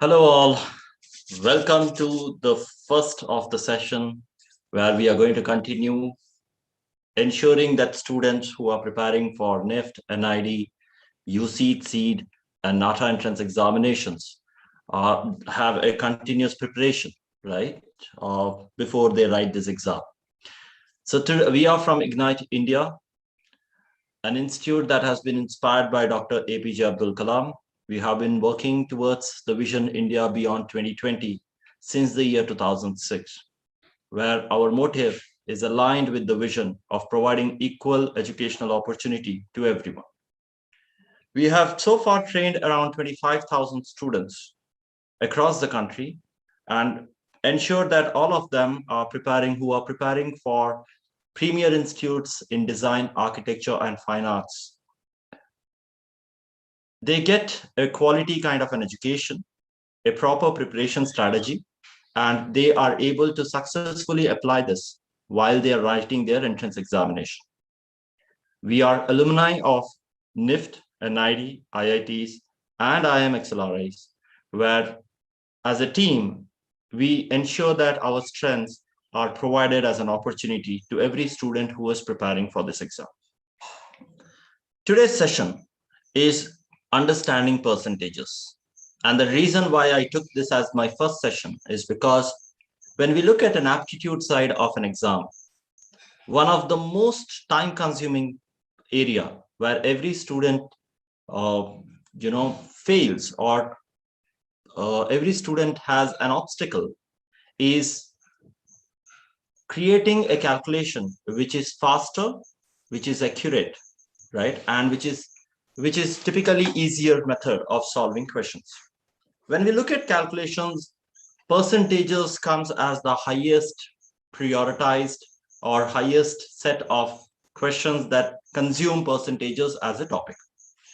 Hello, all. Welcome to the first of the session where we are going to continue ensuring that students who are preparing for Nift, NID, Uceed, Ceed, and Nata entrance examinations have a continuous preparation, right, before they write this exam. So we are from Ignite India, an institute that has been inspired by Dr. APJ Abdul Kalam. We have been working towards the vision India beyond 2020 since the year 2006, where our motive is aligned with the vision of providing equal educational opportunity to everyone. We have so far trained around 25,000 students across the country and ensured that all of them are preparing for premier institutes in design, architecture, and fine arts. They get a quality kind of an education, a proper preparation strategy, and they are able to successfully apply this while they are writing their entrance examination. We are alumni of Nift, NID, IITs, and IMXLRIs, where as a team, we ensure that our strengths are provided as an opportunity to every student who is preparing for this exam. Today's session is understanding percentages. And the reason why I took this as my first session is because when we look at an aptitude side of an exam, one of the most time-consuming area where every student, fails or every student has an obstacle is creating a calculation which is faster, which is accurate, right, and which is typically easier method of solving questions. When we look at calculations, percentages comes as the highest prioritized or highest set of questions that consume percentages as a topic,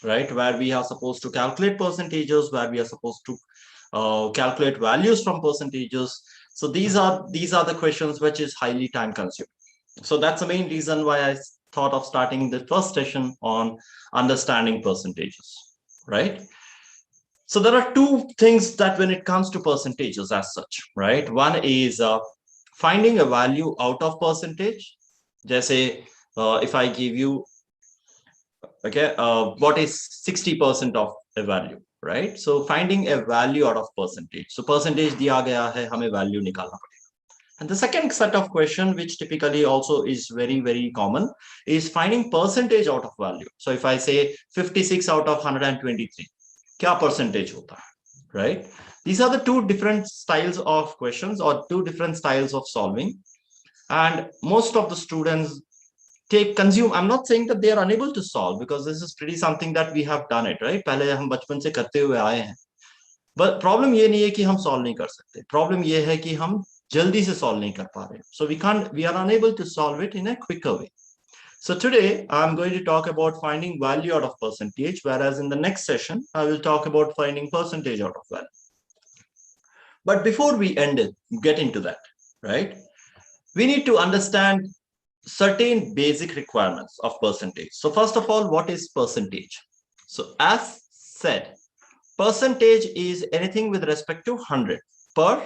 right? Where we are supposed to calculate percentages, where we are supposed to calculate values from percentages. So these are the questions which is highly time consuming. So that's the main reason why I thought of starting the first session on understanding percentages, right? So there are two things that when it comes to percentages as such, right? One is finding a value out of percentage. Just say, if I give you, okay, what is 60% of a value, right? So finding a value out of percentage. So percentage diya gaya hai, hame value nikalna padega. And the second set of question, which typically also is very, very common, is finding percentage out of value. So if I say 56 out of 123, kya percentage hota hai, right? These are the two different styles of questions or two different styles of solving. And most of the students consume. I'm not saying that they are unable to solve, because this is pretty something that we have done it, right? पहले हम बचपन से करते हुए आए हैं. But problem ये नहीं है कि हम solve नहीं कर सकते. Problem ये है कि हम जल्दी से solve नहीं कर पा रहे. So we are unable to solve it in a quicker way. So today I'm going to talk about finding value out of percentage, whereas in the next session I will talk about finding percentage out of value. But before we get into that, right? We need to understand certain basic requirements of percentage. So first of all, what is percentage? So as said, percentage is anything with respect to 100 per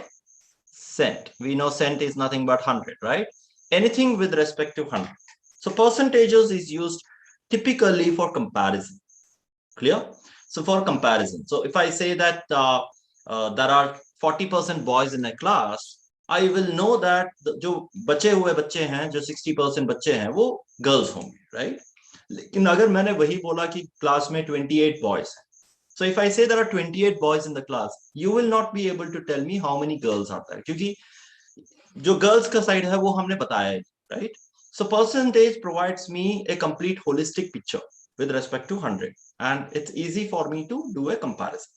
cent. We know cent is nothing but 100, right? Anything with respect to 100. So percentages is used typically for comparison. Clear? So for comparison. So if I say that there are 40% boys in a class, I will know that जो बचे हुए बच्चे हैं, जो 60% बच्चे हैं, वो girls होंगे, right? लेकिन अगर मैंने वही बोला कि क्लास में 28 boys हैं, so if I say there are 28 boys in the class, you will not be able to tell me how many girls are there, क्योंकि जो girls का side है वो हमने बताया है, right? So percentage provides me a complete holistic picture with respect to 100, and it's easy for me to do a comparison.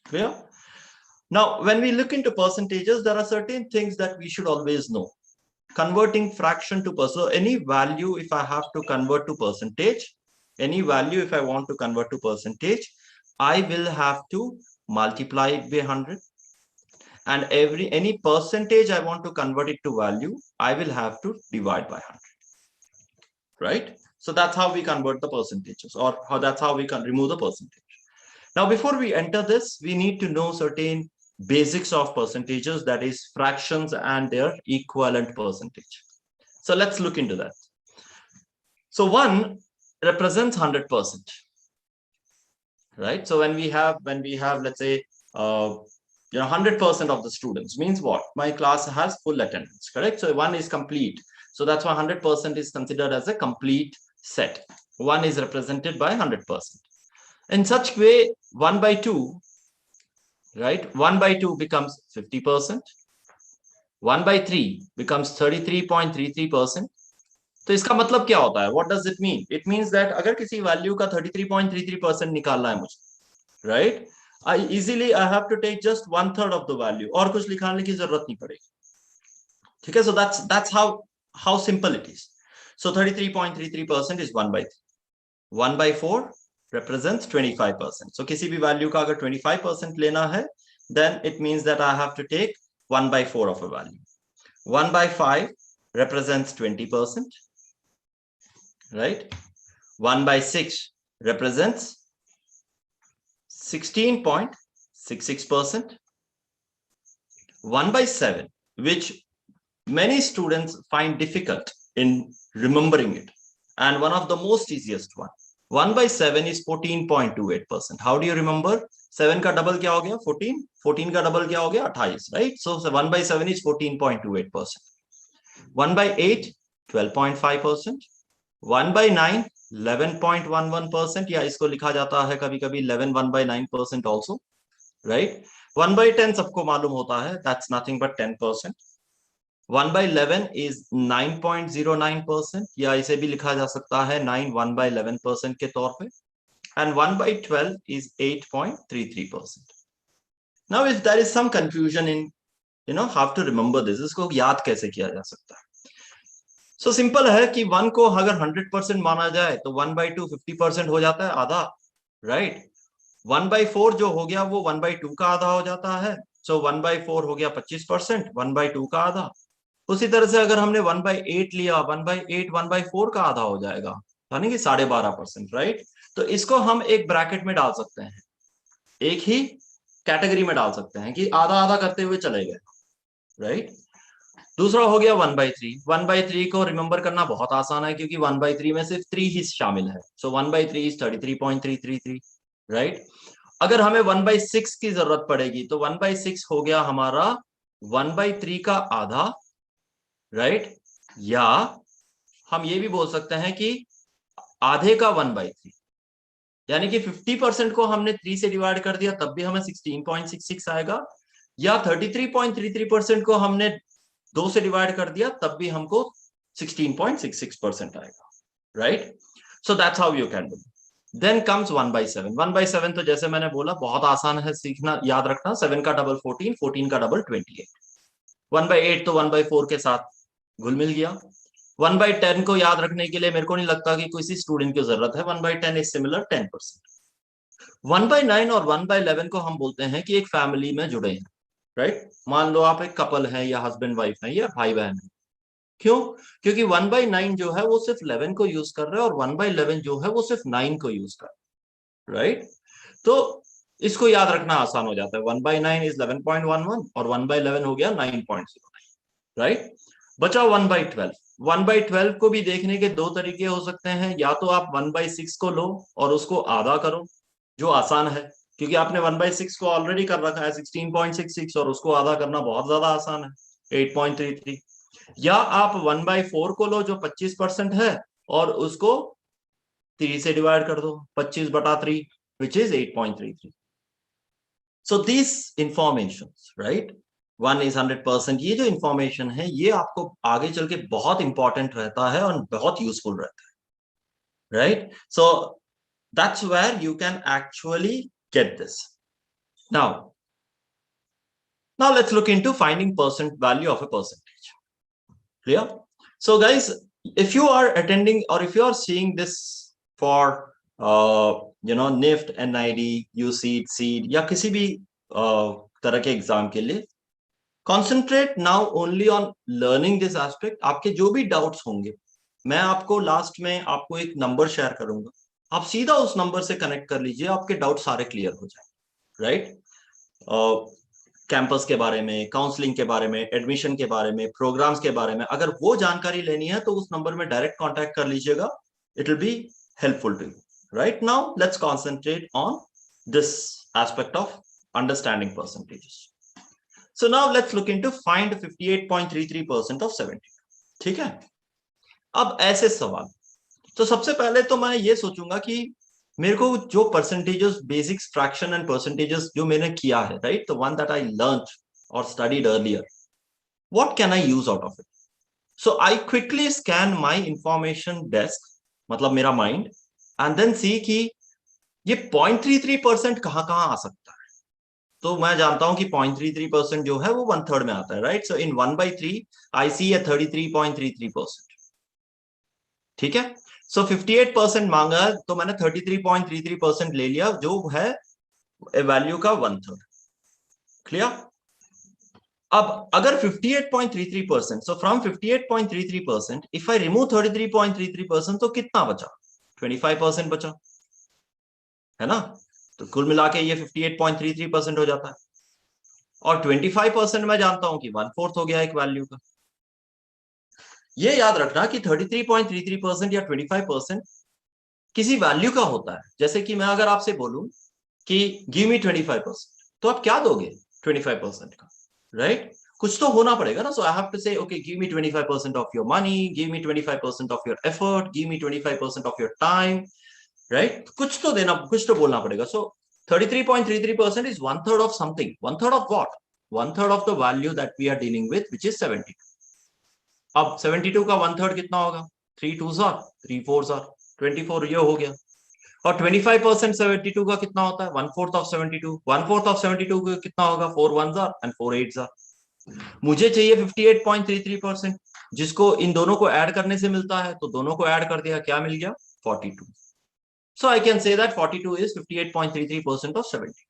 Clear? Now, when we look into percentages, there are certain things that we should always know. Converting fraction to percent, any value if I have to convert to percentage, any value if I want to convert to percentage, I will have to multiply it by 100. And any percentage I want to convert it to value, I will have to divide by 100. Right? So that's how we convert the percentages, or that's how we can remove the percentage. Now, before we enter this, we need to know certain basics of percentages, that is fractions and their equivalent percentage. So let's look into that. So 1 represents 100%, right? So when we have let's say 100% of the students, means what? My class has full attendance, correct? So 1 is complete. So that's why 100% is considered as a complete set. 1 is represented by 100%. In such way, 1 by 2, right? 1 by 2 becomes 50%. 1 by 3 becomes 33.33%. तो इसका मतलब क्या होता है? What does it mean? It means that अगर किसी value का 33.33% निकालना है मुझे, right? I have to take just 1/3 of the value, और कुछ लिखाने की जरूरत नहीं पड़ेगी. ठीक है? So that's how simple it is. So 33.33% is 1 by 3. 1 by 4 represents 25%. So किसी भी वैल्यू का अगर 25% लेना है, then it means that I have to take 1 by 4 of a value. 1 by 5 represents 20%, right? 1 by 6 represents 16.66%. 1 by 7, which many students find difficult in remembering it, and one of the most easiest one. 1 by 7 is 14.28%. How do you remember? 7 का double क्या हो गया? 14. 14 का double क्या हो गया? 28, right? So 1 by 7 is 14.28%. 1 by 8, 12.5%. 1 by 9, 11.11%, या इसको लिखा जाता है कभी कभी 1 by 9% also, right? 1 by 10 सबको मालूम होता है, that's nothing but 10%. 1 by 11 is 9.09%, या इसे भी लिखा जा सकता है 1 by 11% के तौर पे. And 1 by 12 is 8.33%. Now, if there is some confusion in, how to remember this, इसको याद कैसे किया जा सकता है? So simple है कि 1 को अगर 100% माना जाए तो 1 by 2 50% हो जाता है, आधा, right? 1 by 4 जो हो गया वो 1 by 2 का आधा हो जाता है. So 1 by 4 हो गया 25%, 1 by 2 का आधा. उसी तरह से अगर हमने 1 by 8 लिया, 1 by 8 1 by 4 का आधा हो जाएगा, यानी कि 12.5%, राइट? तो इसको हम एक ब्रैकेट में डाल सकते हैं, एक ही कैटेगरी में डाल सकते हैं कि आधा आधा करते हुए चले गए, राइट? दूसरा हो गया 1 by 3. 1 by 3 को रिमेंबर करना बहुत आसान है क्योंकि 1 by 3 में सिर्फ 3 ही शामिल है. सो 1 by 3 is 33.333, राइट? अगर हमें 1 by 6 की जरूरत पड़ेगी तो 1 by 6 हो गया हमारा 1 by 3 का आधा, राइट? या हम ये भी बोल सकते हैं कि आधे का 1 by 3, यानी कि 50% को हमने 3 से डिवाइड कर दिया तब भी हमें 16.66 आएगा, या 33.33% को हमने 2 से डिवाइड कर दिया तब भी हमको 16.66% आएगा, right? So that's how you can do. Then comes 1 by 7. 1 by 7 तो जैसे मैंने बोला बहुत आसान है सीखना, याद रखना. 7 का डबल 14, 14 का डबल 28. 1 by 8 तो 1 by 4 के साथ घुल मिल गया. 1 by 10 को याद रखने के लिए मेरे को नहीं लगता कि किसी स्टूडेंट की जरूरत है. 1 by 10 इज सिमिलर 10%. 1 by 9 और 1 by 11 को हम बोलते हैं कि एक फैमिली में जुड़े हैं, राइट? मान लो आप एक कपल है या हस्बैंड वाइफ है या भाई बहन है. क्यों? क्योंकि 1 by 9 जो है वो सिर्फ 11 को यूज कर रहा है और 1 by 11 जो है वो सिर्फ 9 को यूज कर रहा है, राइट? तो इसको याद रखना आसान हो जाता है. 1 by 9 इज 11.11 और 1 by 11 हो गया 9.09, राइट? बचा 1 by 12. 1 by 12 को भी देखने के दो तरीके हो सकते हैं. या तो आप 1 by 6 को लो और उसको आधा करो, जो आसान है क्योंकि आपने 1 by 6 को ऑलरेडी कर रखा है 16.66, और उसको आधा करना बहुत ज्यादा आसान है 8.33. या आप 1 by 4 को लो जो 25% है और उसको 3 से डिवाइड कर दो, 25/3, which is 8.33. So these informations, right? 1 is 100%. ये जो इंफॉर्मेशन है ये आपको आगे चल के बहुत इंपॉर्टेंट रहता है और बहुत यूजफुल रहता है, right? So that's where you can actually get this. Now let's look into finding percent value of a percentage. Clear? So guys, if you are attending or if you are seeing this for Nift Nid, Uceed, Ceed या किसी भी तरह के exam के लिए, concentrate now only on learning this aspect. आपके जो भी डाउट्स होंगे मैं आपको लास्ट में आपको एक नंबर शेयर करूंगा, आप सीधा उस नंबर से कनेक्ट कर लीजिए, आपके डाउट सारे क्लियर हो जाए, राइट? कैंपस के बारे में, काउंसलिंग के बारे में, एडमिशन के बारे में, प्रोग्राम्स के बारे में, अगर वो जानकारी लेनी है तो उस नंबर में डायरेक्ट कांटेक्ट कर लीजिएगा. It will be helpful to you. Right now let's concentrate on this aspect of understanding percentages. So now let's look into find 58.33% of 70. ठीक है. अब ऐसे सवाल, तो सबसे पहले तो मैं ये सोचूंगा कि मेरे को जो percentages, basic fraction and percentages जो मैंने किया है, right, the one that I learned और studied earlier, what can I use out of it. So I quickly scan my information desk, मतलब मेरा माइंड, एंड देन सी कि ये 0.33% कहां कहां आ सकता है. तो मैं जानता हूं कि 0.33% जो है वो 1/3 में आता है, राइट. सो इन 1/3 आई सी ए 33.33%. ठीक है. सो 58% मांगा है, तो मैंने 33.33% ले लिया, जो है वैल्यू का 1/3. क्लियर. अब अगर 58.33%, so from 58.33% if I remove 33.33%, तो कितना बचा? 25% बचा, है ना. तो कुल मिला के ये 58.33% हो जाता है. और 25% मैं जानता हूं कि 1/4 हो गया एक वैल्यू का. ये याद रखना कि 33.33% या 25% किसी वैल्यू का होता है. जैसे कि मैं अगर आपसे बोलूं कि गिव मी 25%, तो आप क्या दोगे 25% का, राइट. कुछ तो होना पड़ेगा ना. So I have to say okay, give me 25% of your money, give me 25% of your effort, give me 25% of your time, right. कुछ तो देना, कुछ तो बोलना पड़ेगा. So 33.33% is 1/3 of something. 1/3 of what? 1/3 of the value that we are dealing with, which is 72. अब 72 का 1/3 कितना होगा? 3 2s आर 3 4s आर 24, ये हो गया. और 25% 72 का कितना होता है? 1/4 ऑफ 72. 1/4 ऑफ 72 का कितना होगा? 4 1s are and 4 8s are. मुझे चाहिए 58.33%, जिसको इन दोनों को ऐड करने से मिलता है, तो दोनों को ऐड कर दिया, क्या मिल गया? 42. So I can say that 42 is 58.33% of 72.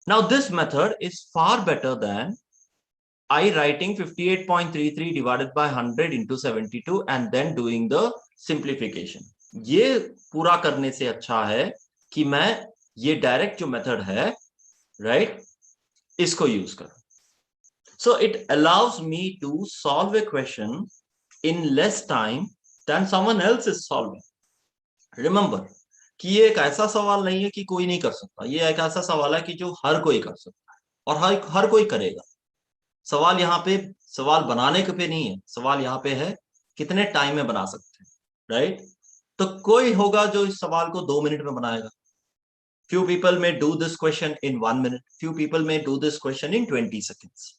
Now this method is far better than I writing 58.33 divided by 100 into 72 and then doing the simplification. ये पूरा करने से अच्छा है कि मैं ये डायरेक्ट जो मेथड है, राइट, इसको यूज करूं. So it allows me to solve a question in less time than someone else is solving. Remember कि ये एक ऐसा सवाल नहीं है कि कोई नहीं कर सकता. ये एक ऐसा सवाल है कि जो हर कोई कर सकता है और हर कोई करेगा. सवाल यहाँ पे, सवाल बनाने के पे नहीं है, सवाल यहाँ पे है कितने टाइम में बना सकते हैं, राइट. तो कोई होगा जो इस सवाल को 2 मिनट में बनाएगा. Few people may do this question in 1 minute, few people may do this question in 20 seconds.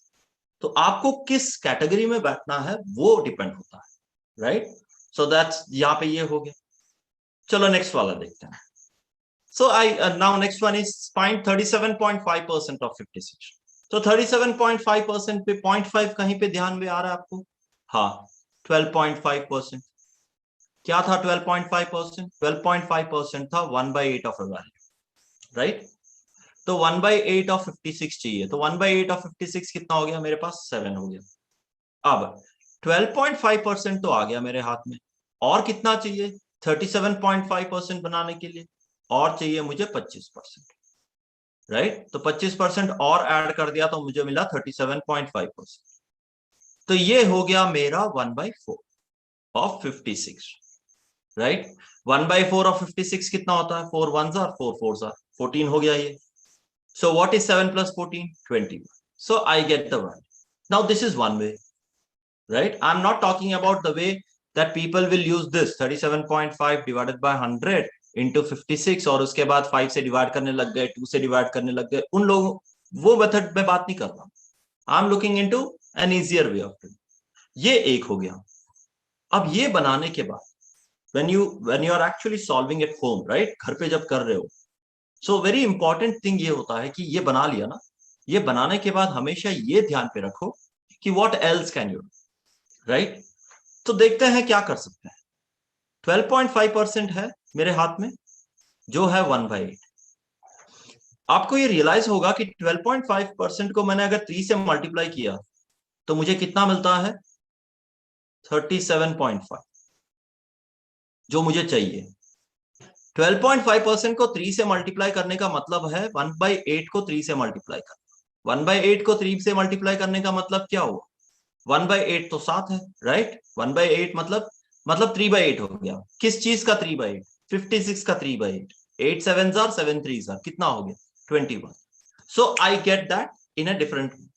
तो आपको किस कैटेगरी में बैठना है वो डिपेंड होता है, राइट. सो दैट्स, यहाँ पे ये हो गया. चलो नेक्स्ट वाला देखते हैं. So now next one is find 37.5% of 56. तो 37.5% पे 0.5 कहीं पे ध्यान में आ रहा है आपको? हाँ, 12.5%. क्या था 12.5%? 12.5% था 1/8 ऑफ अ वैल्यू, राइट. तो 1/8 ऑफ 56 चाहिए, तो 1/8 ऑफ 56 कितना हो गया मेरे पास? 7 हो गया. अब 12.5% तो आ गया मेरे हाथ में, और कितना चाहिए 37.5% बनाने के लिए? और चाहिए मुझे 25%, राइट. तो 25% और ऐड कर दिया तो मुझे मिला 37.5%. तो ये हो गया मेरा 1/4 ऑफ 56, राइट. 1/4 ऑफ 56 कितना होता है? 4 1s आर 4 4s आर 14 हो गया ये. So what is 7 + 14? 21. So I get the value. Now this is one way, right. I'm not talking about the way that people will use this 37.5 divided by 100 into 56 और उसके बाद 5 से divide करने लग गए, 2 से डिवाइड करने लग गए. उन लोगों, वो मेथड में बात नहीं कर रहा. I'm looking into an easier way of doing. ये एक हो गया. अब ये बनाने के बाद when you are actually solving at home, right, घर पे जब कर रहे हो, so very important thing ये होता है कि ये बना लिया ना, ये बनाने के बाद हमेशा ये ध्यान पे रखो कि what else can you do, right. तो देखते हैं क्या कर सकते हैं. 12.5% है मेरे हाथ में, जो है 1/8. आपको ये रियलाइज होगा कि 12.5% को मैंने अगर 3 से मल्टीप्लाई किया तो मुझे कितना मिलता है? 37.5, जो मुझे चाहिए. 12.5% को 3 से मल्टीप्लाई करने का मतलब है 1/8 को 3 से मल्टीप्लाई करना. 1/8 को 3 से मल्टीप्लाई करने का मतलब क्या हुआ? 1/8 तो 7 है, राइट? 1/8 मतलब 3/8 हो गया। किस चीज का 3/8? 56 का 3/8। 8 7s are 7 3s are, कितना हो गया? 21. So I get that in a different way,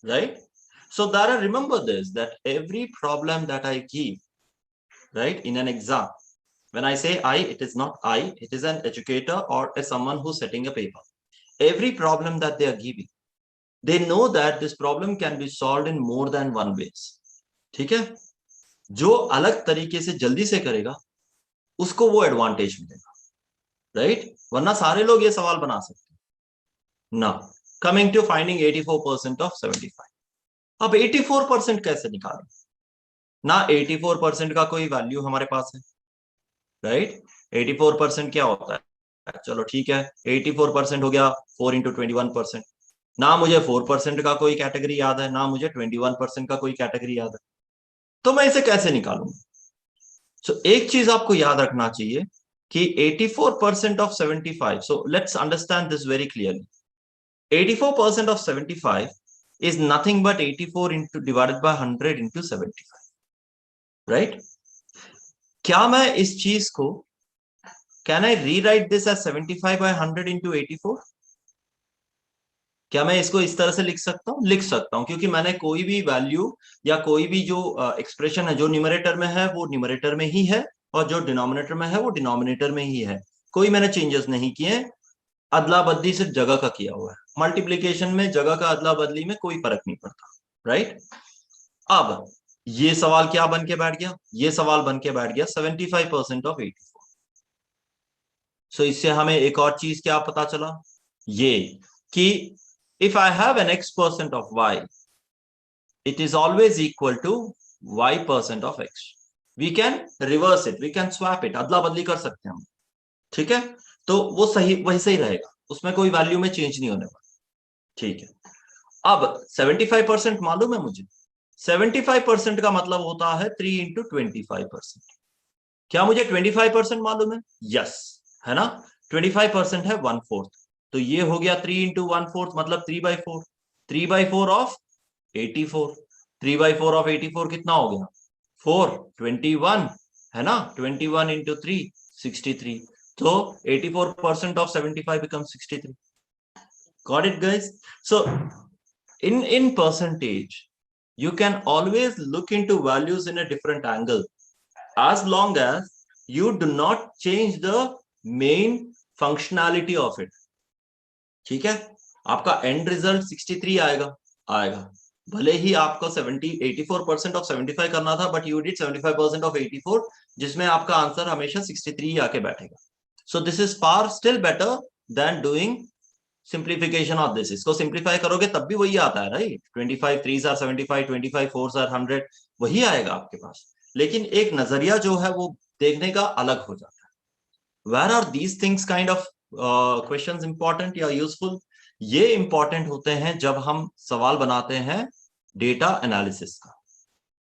right? So Dara, remember this, that every problem that I give, right, in an exam, when I say I, it is not I, it is an educator or someone who's setting a paper. Every problem that they are giving, they know that this problem can be solved in more than one ways. ठीक है? जो अलग तरीके से जल्दी से करेगा उसको वो एडवांटेज मिलेगा, राइट? वरना सारे लोग ये सवाल बना सकते हैं ना। Coming to finding 84% of 75। अब 84% कैसे निकालें? ना 84% का कोई वैल्यू हमारे पास है, राइट? 84% क्या होता है? चलो ठीक है, 84% हो गया 4 इंटू 21%। ना मुझे 4% का कोई कैटेगरी याद है, ना मुझे 21% का कोई कैटेगरी याद है, तो मैं इसे कैसे निकालूंगा? सो एक चीज आपको याद रखना चाहिए कि 84% of 75, so let's understand this very clearly. 84% of 75 is nothing but 84 into divided by 100 into 75, right? क्या मैं इस चीज को, can I rewrite this as 75 by 100 into 84? क्या मैं इसको इस तरह से लिख सकता हूं? लिख सकता हूं, क्योंकि मैंने कोई भी वैल्यू या कोई भी जो एक्सप्रेशन है जो न्यूमरेटर में है वो न्यूमरेटर में ही है, और जो डिनोमिनेटर में है वो डिनोमिनेटर में ही है। कोई मैंने चेंजेस नहीं किए, अदला बदली सिर्फ जगह का किया हुआ है। मल्टीप्लीकेशन में जगह का अदला बदली में कोई फर्क नहीं पड़ता, राइट? अब ये सवाल क्या बन के बैठ गया? ये सवाल बन के बैठ गया 75% ऑफ 84। सो इससे हमें एक और चीज क्या पता चला, ये कि if I have an x% of y, it is always equal to y% of x. We can reverse it, we can swap it, अदला बदली कर सकते हैं हम, ठीक है? तो वो सही वही सही रहेगा, उसमें कोई वैल्यू में चेंज नहीं होने वाला, ठीक है? अब 75% मालूम है मुझे, 75% का मतलब होता है 3 इंटू 25%। क्या मुझे 25% मालूम है? यस, है ना? 25% है 1/4, तो ये हो गया 3 इंटू 1/4 मतलब 3/4। 3/4 ऑफ 84, 3/4 ऑफ 84 कितना हो गया? 4, 21, है ना? 21 इंटू 3, 63। तो 84% of 75 becomes 63. Got it, guys? So in percentage, you can always look into values in a different angle, as long as you do not change the main functionality of it. ठीक है? आपका and result 63 आएगा भले ही आपको 84% of 75 करना था, but you did 75% of 84, जिसमें आपका आंसर हमेशा 63 ही आके बैठेगा। So this is far still better than doing simplification of this. इसको सिंप्लीफाई करोगे तब भी वही आता है, right? 25 3s are 75, 25 4s are 100, वही आएगा आपके पास। लेकिन एक नजरिया जो है वो देखने का अलग हो जाता है। Where are these things kind of questions important या यूजफुल? ये इंपॉर्टेंट होते हैं जब हम सवाल बनाते हैं डेटा एनालिसिस का।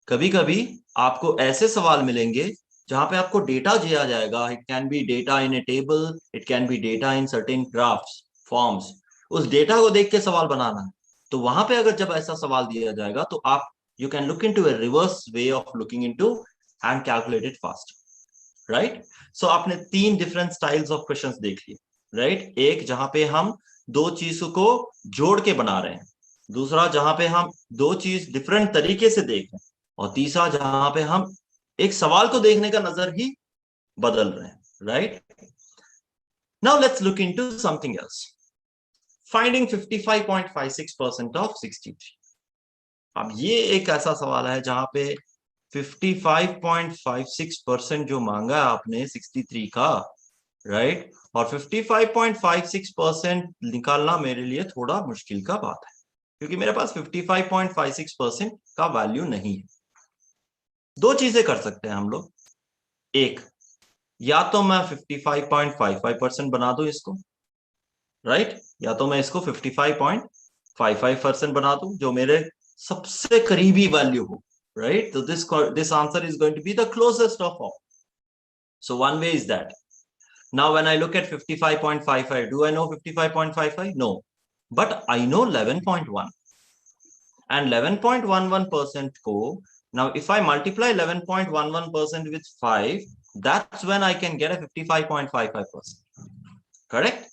कभी कभी आपको ऐसे सवाल मिलेंगे जहां पे आपको डेटा दिया जाएगा, it can be data in A table, it can be data in certain graphs forms, उस डेटा को देख के सवाल बनाना है। तो वहां पे अगर जब ऐसा सवाल दिया जाएगा तो आप you can look into a reverse way of looking into and calculate it fast, right? So आपने 3 डिफरेंट स्टाइल्स ऑफ क्वेश्चंस देख लिए, राइट? एक जहां पे हम दो चीजों को जोड़ के बना रहे हैं, दूसरा जहां पे हम दो चीज डिफरेंट तरीके से देख रहे हैं, और तीसरा जहां पे हम एक सवाल को देखने का नजर ही बदल रहे हैं, right? Now let's look into something else, finding 55.56% of 63। अब ये एक ऐसा सवाल है जहां पे 55.56% जो मांगा है आपने 63 का, राइट? और 55.56% निकालना मेरे लिए थोड़ा मुश्किल का बात है, क्योंकि मेरे पास 55.56% का वैल्यू नहीं है। दो चीजें कर सकते हैं हम लोग, एक, या तो मैं 55.55% बना दूं इसको, राइट? या तो मैं इसको 55.55% बना दूं, जो मेरे सबसे करीबी वैल्यू हो, right? So this answer is going to be the closest of all. So one way is that. Now when I look at 55.55, do I know 55.55? No. but I know 11.1 and 11.11% को, now if I multiply 11.11% with 5, that's when I can get a 55.55%. Correct?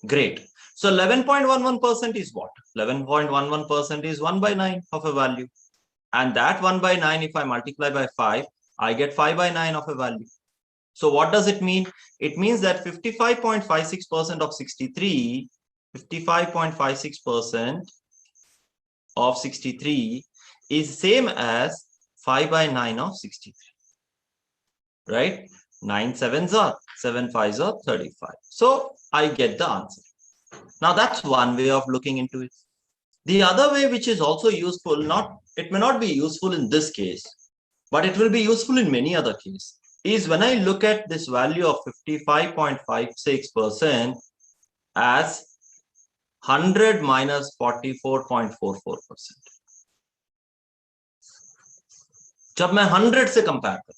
Great. So 11.11% is what? 11.11% is 1 by 9 of a value. And that 1 by 9, if I multiply by 5, I get 5 by 9 of a value. So what does it mean? It means that 55.56% of 63, 55.56% of 63 is same as 5 by 9 of 63. Right? 9 sevens are, 7 fives are 35. So I get the answer. Now that's one way of looking into it. The other way, which is also useful, it may not be useful in this case, but it will be useful in many other cases, is when I look at this value of 55.56% as 100 minus 44.44%. जब मैं 100 से compare करूं,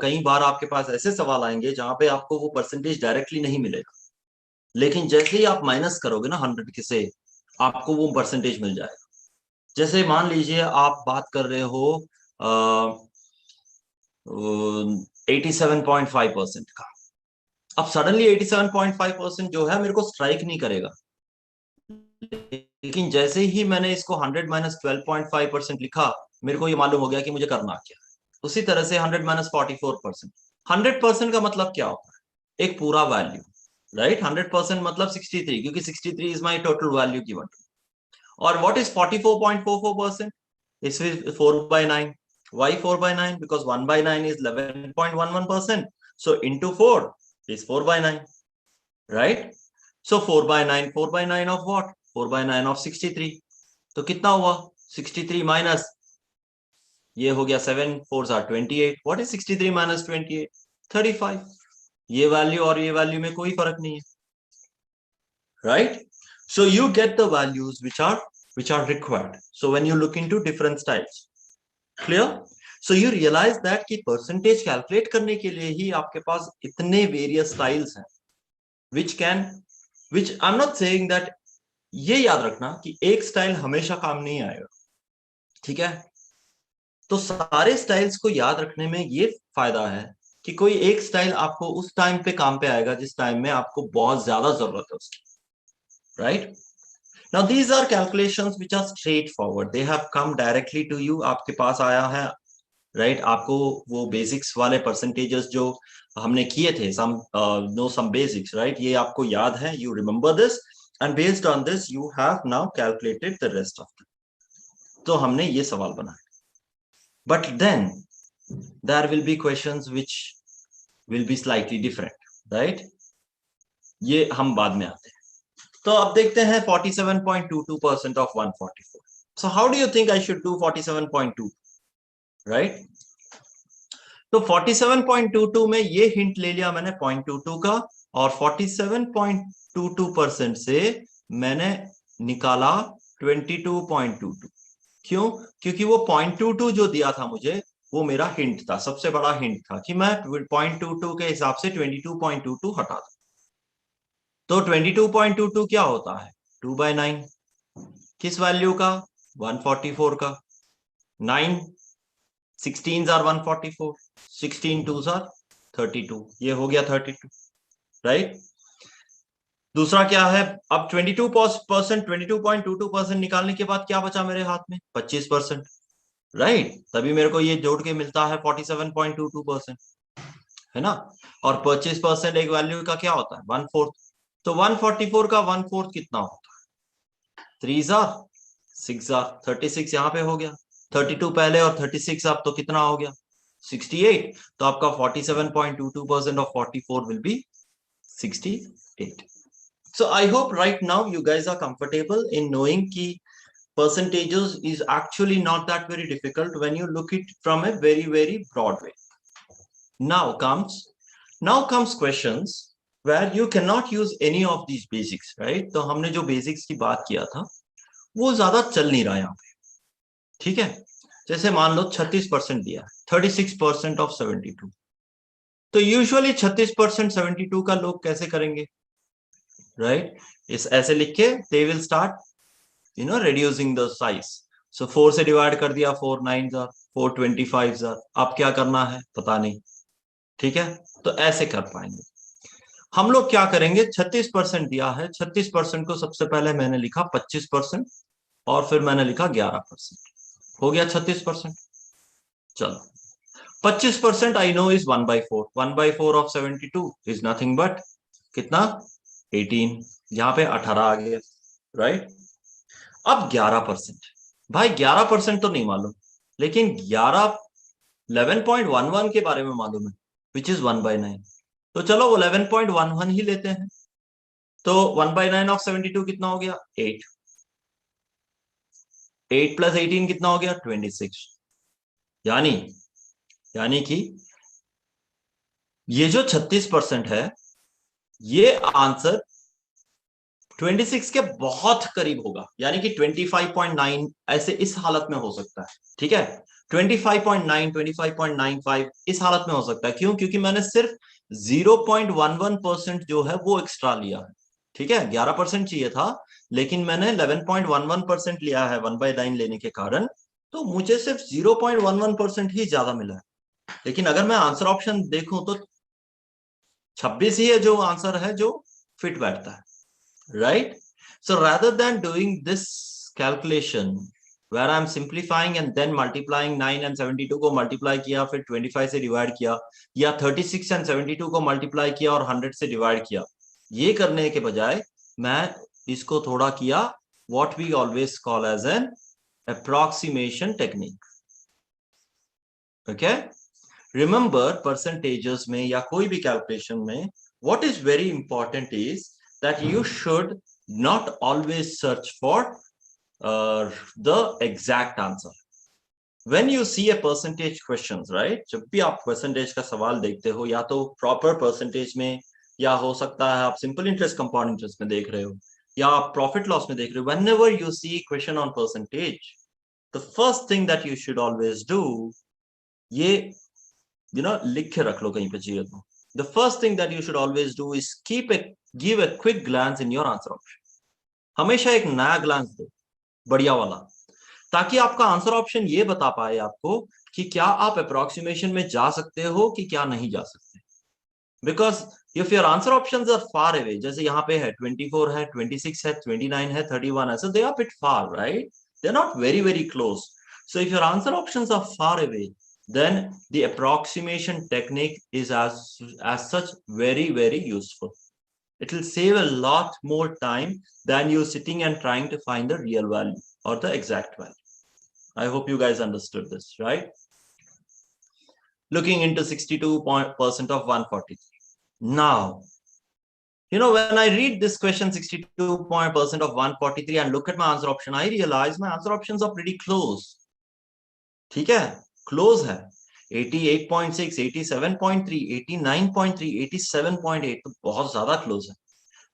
कई बार आपके पास ऐसे सवाल आएंगे जहां पे आपको वो परसेंटेज डायरेक्टली नहीं मिलेगा, लेकिन जैसे ही आप माइनस करोगे ना 100 से, आपको वो परसेंटेज मिल जाएगा। जैसे मान लीजिए आप बात कर रहे हो 87.5% का, अब सडनली 87.5% जो है मेरे को स्ट्राइक नहीं करेगा, लेकिन जैसे ही मैंने इसको 100 माइनस 12.5% लिखा, मेरे को ये मालूम हो गया कि मुझे करना क्या है। उसी तरह से 100 माइनस 44%, 100% का मतलब क्या होता है? एक पूरा वैल्यू, राइट? 100% मतलब 63, क्योंकि 63 is my total value given. और what is 44.44%? This is 4 by 9. Why 4 by 9? Because 1 by 9 is 11.11%. So into 4 is 4 by 9. Right? So 4 by 9, 4 by 9 of what? 4 by 9 of 63. तो कितना हुआ? 63 minus, ये हो गया 7 4s are 28. What is 63 minus 28? 35. ये value और ये वैल्यू में कोई फर्क नहीं है. Right? So you get the values which are required. So when you look into different styles, clear? So you realize that कि percentage calculate करने के लिए ही आपके पास इतने various styles हैं, which I'm not saying that, ये याद रखना कि एक स्टाइल हमेशा काम नहीं आएगा, ठीक है? तो सारे स्टाइल्स को याद रखने में ये फायदा है कि कोई एक स्टाइल आपको उस टाइम पे काम पे आएगा जिस टाइम में आपको बहुत ज्यादा जरूरत है उसकी, right? Now these are calculations which are straightforward. They have come directly to you. आपके पास आया है, right? आपको वो basics वाले percentages जो हमने किए थे, some basics, right? ये आपको याद है, you remember this, and based on this you have now calculated the rest of them. तो हमने ये सवाल बनाए. But then there will be questions which will be slightly different, right? ये हम बाद में आते हैं. तो अब देखते हैं 47.22% of 144. So how do you think I should do 47.2, right? तो 47.22 में ये हिंट ले लिया मैंने 0.22 का, और 47.22% से मैंने निकाला 22.22. क्यों? क्योंकि वो 0.22 जो दिया था मुझे, वो मेरा हिंट था, सबसे बड़ा हिंट था कि मैं 0.22 के हिसाब से 22.22 हटा दूं. तो 22.22 क्या होता है? 2 by 9. किस वैल्यू का? 144 का. 9 16s are 144, 16 2s are 32. ये हो गया 32, राइट? दूसरा क्या है? अब 22.22% निकालने के बाद क्या बचा मेरे हाथ में? 25%, राइट? तभी मेरे को ये जोड़ के मिलता है 47.22%, है ना? और 25% एक वैल्यू का क्या होता है? 1/4. तो 144 का 1/4 कितना होता है? 3s are 6 are 36. यहाँ पे हो गया 32 पहले और 36 अब, तो कितना हो गया? 68. तो आपका 47.22% of 44 will be 68. So I hope right now you guys are comfortable in knowing कि percentages is actually not that very difficult when you look it from a very, very broad way. Now comes questions where you cannot use any of these basics, right? तो हमने जो basics की बात किया था वो ज्यादा चल नहीं रहा यहाँ पे, ठीक है? जैसे मान लो 36% दिया, 36% of 72. तो यूजुअली 36% 72 का लोग कैसे करेंगे? राइट. इस ऐसे लिख के they will start reducing the size. So 4 से डिवाइड कर दिया, 4 9 are 4 25 are. अब क्या करना है पता नहीं. ठीक है, तो ऐसे कर पाएंगे. हम लोग क्या करेंगे, 36% दिया है, 36% को सबसे पहले मैंने लिखा 25% और फिर मैंने लिखा 11%. हो गया 36%. चलो, 25% I know is 1/4. 1/4 of 72 is nothing but कितना, 18. यहां पे 18 आ गया. राइट. अब 11%. भाई 11% तो नहीं मालूम, लेकिन 11 के बारे में मालूम है, विच इज 1/9. तो चलो वो 11.11 ही लेते हैं. तो 1/9 ऑफ 72 कितना हो गया, 8. 8 प्लस 18 कितना हो गया, 26. यानी यानी कि ये जो 36% है, ये आंसर 26 के बहुत करीब होगा. यानी कि 25.9 ऐसे इस हालत में हो सकता है. ठीक है, 25.9 25.95 इस हालत में हो सकता है. क्यों? क्योंकि मैंने सिर्फ 0.11% जो है वो एक्स्ट्रा लिया है. ठीक है, 11% चाहिए था, लेकिन मैंने 11.11% लिया है 1/9 लेने के कारण. तो मुझे सिर्फ 0.11% ही ज्यादा मिला है. लेकिन अगर मैं आंसर ऑप्शन देखूं तो 26 ही है जो आंसर है जो फिट बैठता है. right? So rather than doing this calculation where I'm simplifying and then multiplying 9 and 72 को multiply किया, फिर 25 से divide किया, या 36 and 72 को multiply किया और 100 से divide किया, ये करने के बजाय मैं इसको थोड़ा किया what we always call as an approximation technique. Okay? Remember, percentages में या कोई भी calculation में what is very important is that you should not always search for the exact answer. When you see a percentage questions, right? जब भी आप percentage का सवाल देखते हो, या तो proper percentage में, या हो सकता है आप simple interest compound interest में देख रहे हो, या आप profit loss में देख रहे हो. Whenever you see question on percentage, the first thing that you should always do, ये लिख के रख लो कहीं पे चाहिए तो. The first thing that you should always do is give a quick glance in your answer option. हमेशा एक नया ग्लांस दो, बढ़िया वाला, ताकि आपका आंसर ऑप्शन ये बता पाए आपको कि क्या आप अप्रोक्सीमेशन में जा सकते हो कि क्या नहीं जा सकते. Because if your answer options are far away, जैसे यहाँ पे है 24 है, 26 है, 29 है, 31 है, so they are bit far, right? They are not very very close. So if your answer options are far away, then the approximation technique is as such very very useful. It will save a lot more time than you sitting and trying to find the real value or the exact value. I hope you guys understood this, right? Looking into 62% of 143. Now, when I read this question 62% of 143 and look at my answer option, I realize my answer options are pretty close. ठीक है, close है. 88.6, 87.3, 89.3, 87.8, तो बहुत ज्यादा close है.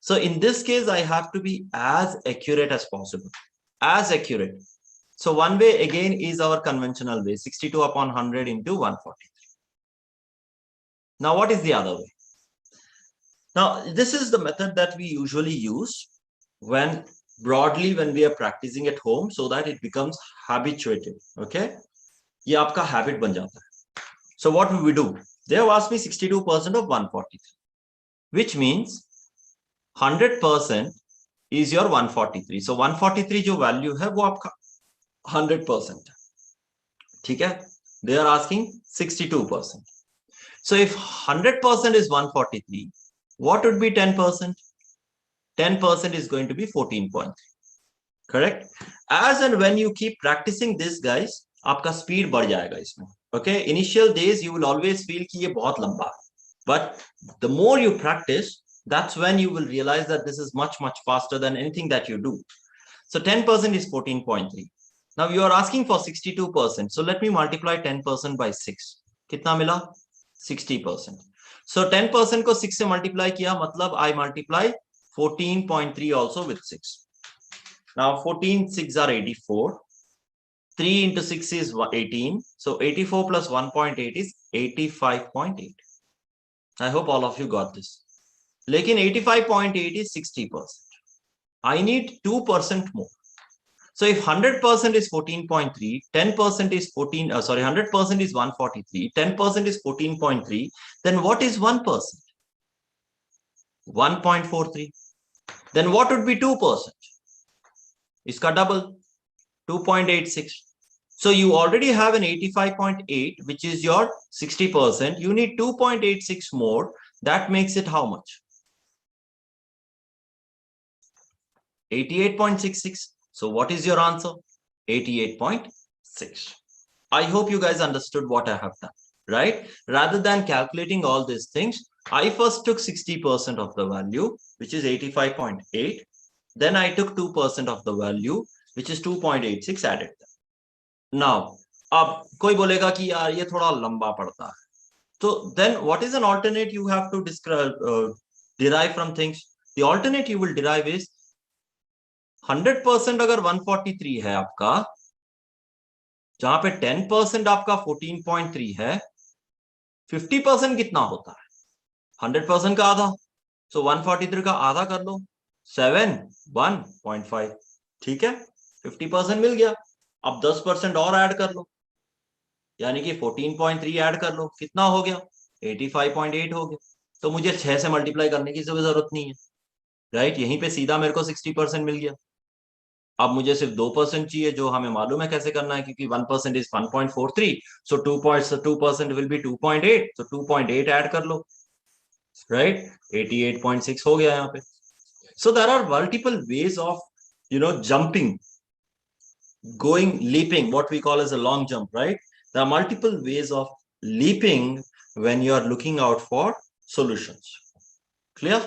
So in this case, I have to be as accurate as possible. As accurate. So one way again is our conventional way, 62 upon 100 into 143. Now what is the other way? Now this is the method that we usually use when we are practicing at home, so that it becomes habituated. Okay, ये आपका habit बन जाता है. So what will we do? They have asked me 62% of 143, which means 100% is your 143. So 143 जो value है वो आपका 100% है. ठीक है, they are asking 62%. So if 100% is 143, what would be 10%? 10% is going to be 14.3. Correct? As and when you keep practicing this, guys, आपका speed बढ़ जाएगा इसमें. Okay, initial days you will always feel कि ये बहुत लंबा है, but the more you practice, that's when you will realize that this is much much faster than anything that you do. So 10% is 14.3. Now you are asking for 62%. So let me multiply 10% by 6. कितना मिला? 60%. So 10% को 6 से multiply किया, मतलब I multiply 14.3 also with 6. Now 14 6 are 84. 3 into 6 is 18. So 84 plus 1.8 is 85.8. I hope all of you got this. लेकिन 85.8 is 60%. I need 2% more. So if 100% is 14.3, 10% is 14, 100% is 143, 10% is 14.3, then what is 1%? 1.43. Then what would be 2%? Iska double, 2.86. So you already have an 85.8, which is your 60%. You need 2.86 more. That makes it how much? 88.66. So what is your answer? 88.6. I hope you guys understood what I have done, right? Rather than calculating all these things, I first took 60% of the value, which is 85.8. Then I took 2% of the value, which is 2.86 added. Now, अब कोई बोलेगा कि यार ये थोड़ा लंबा पड़ता है. So then what is an alternate you have to derive from things? The alternate you will derive is 100% अगर 143 है आपका, जहां पे 10% आपका 14.3 है, 50% कितना होता है? 100% का आधा. So 143 का आधा कर लो, 7, 1.5. ठीक है, 50% मिल गया. अब 10% और ऐड कर लो, यानी कि 14.3 ऐड कर लो, कितना हो गया? 85.8 हो गया. तो मुझे 6 से मल्टीप्लाई करने की जरूरत नहीं है, राइट? यहीं पे सीधा मेरे को 60% मिल गया. अब मुझे सिर्फ 2% चाहिए, जो हमें मालूम है कैसे करना है, क्योंकि 1% इज 1.43. So 2% will be 2.8. तो 2.8 ऐड कर लो, राइट? 88.6 हो गया यहाँ पे. So there are multiple ways of jumping, going, leaping, what we call as a long jump, right? There are multiple ways of leaping when you are looking out for solutions. Clear?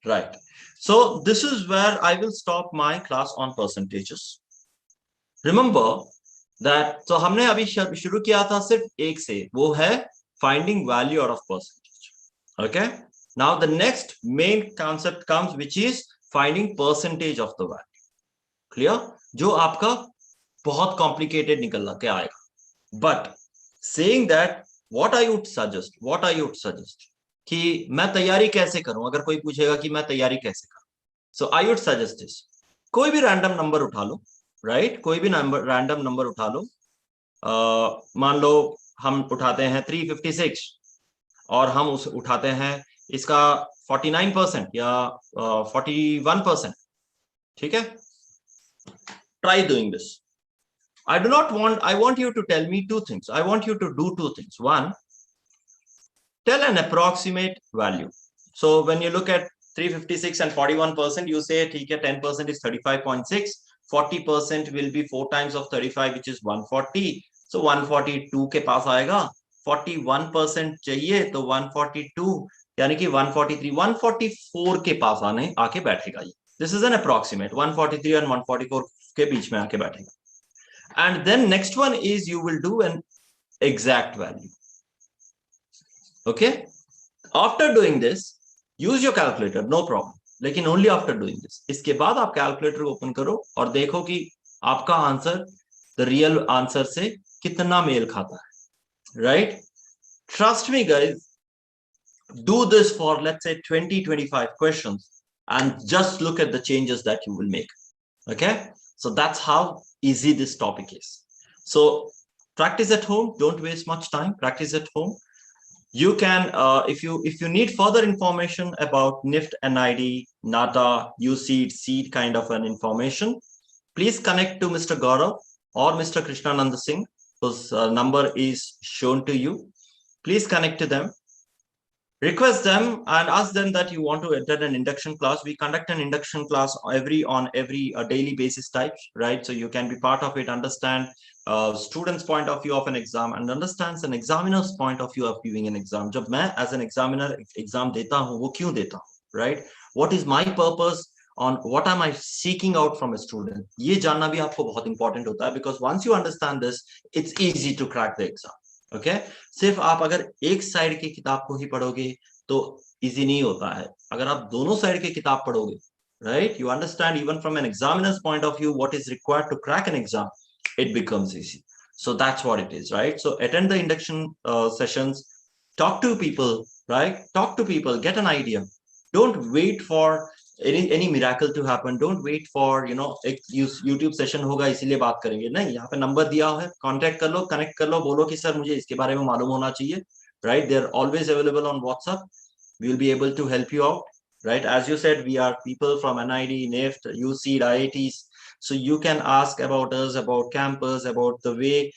Right. So this is where I will stop my class on percentages. Remember that, so हमने अभी शुरू किया था सिर्फ एक से, वो है finding value out of percentage. Okay. Now the next main concept comes, which is finding percentage of the value. Clear? जो आपका बहुत complicated निकल के आएगा. But saying that, what I would suggest कि मैं तैयारी कैसे करूं, अगर कोई पूछेगा कि मैं तैयारी कैसे करूं, सो आई वुड सजेस्ट दिस. कोई भी रैंडम नंबर उठा लो, राइट? कोई भी रैंडम नंबर उठा लो. मान लो हम उठाते हैं 356 और हम उस उठाते हैं इसका 49% या 41%. ठीक है? Try doing this. I want you to tell me two things. I want you to do two things. One, tell an approximate value. So when you look at 356 and 41%, you say, ठीक है, 10% is 35.6. 40% will be 4 times of 35, which is 140. So 142 के पास आएगा. 41% चाहिए तो 142, यानी कि 143, 144 के पास आके बैठेगा ये. This is an approximate. 143 and 144 के बीच में आके बैठेगा. And then next one is you will do an exact value. Okay? After doing this, use your calculator, no problem. लेकिन only after doing this. इसके बाद आप कैलकुलेटर को ओपन करो और देखो कि आपका आंसर the real आंसर से कितना मेल खाता है. Right? Trust me, guys. Do this for, let's say, 20-25 questions and just look at the changes that you will make. Okay? So that's how easy this topic is. So practice at home. Don't waste much time. Practice at home. You can, if you need further information about Nift Nid Nata, Uceed, Ceed kind of an information, please connect to Mr. Gaurav or Mr. Krishna Singh, whose number is shown to you. Please connect to them. Request them and ask them that you want to attend an induction class. We conduct an induction class on every daily basis types, right? So you can be part of it, understand students' point of view of an exam, and understands an examiner's point of view of viewing an exam. जब मैं as an examiner exam देता हूँ, वो क्यों देता हूँ, right? What is my purpose? On what am I seeking out from a student? ये जानना भी आपको बहुत important होता है, because once you understand this, it's easy to crack the exam. Okay? सिर्फ आप अगर एक साइड की किताब को ही पढ़ोगे तो इजी नहीं होता है. अगर आप दोनों साइड की किताब पढ़ोगे, right, you understand even from an examiner's point of view what is required to crack an exam, it becomes easy. So that's what it is, right? So attend the induction sessions, talk to people, right? Talk to people, get an idea. Don't wait for any miracle to happen. Don't wait for, एक YouTube session होगा इसीलिए बात करेंगे, नहीं, यहाँ पे number दिया है, कांटेक्ट कर लो, कनेक्ट कर लो, बोलो कि सर मुझे इसके बारे में मालूम होना चाहिए, right? They're always available on WhatsApp. We will be able to help you out, right? As you said, we are people from NID, Nift, Uceed, IITs. So you can ask about us, about campus, about the way,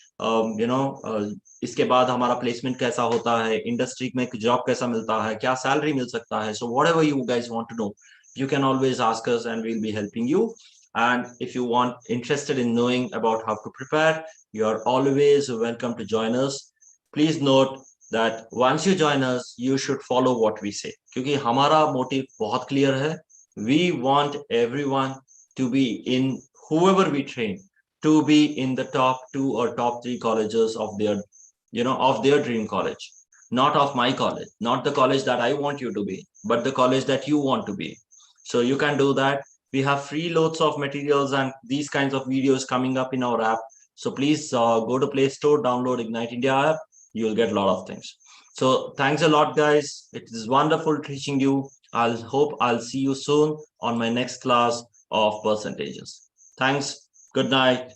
इसके बाद हमारा placement कैसा होता है, industry में job कैसा मिलता है, क्या सैलरी मिल सकता है. So whatever you guys want to know, you can always ask us and we'll be helping you. And if you want interested in knowing about how to prepare, you are always welcome to join us. Please note that once you join us, you should follow what we say. क्योंकि हमारा motive बहुत clear है. We want everyone to be in, whoever we train, to be in the top 2 or top 3 colleges of their, of their dream college. Not of my college, not the college that I want you to be, but the college that you want to be. So you can do that. We have free loads of materials and these kinds of videos coming up in our app. So please go to Play Store, download Ignite India app. You'll get a lot of things. So thanks a lot, guys. It is wonderful teaching you. I'll hope I'll see you soon on my next class of percentages. Thanks. Good night.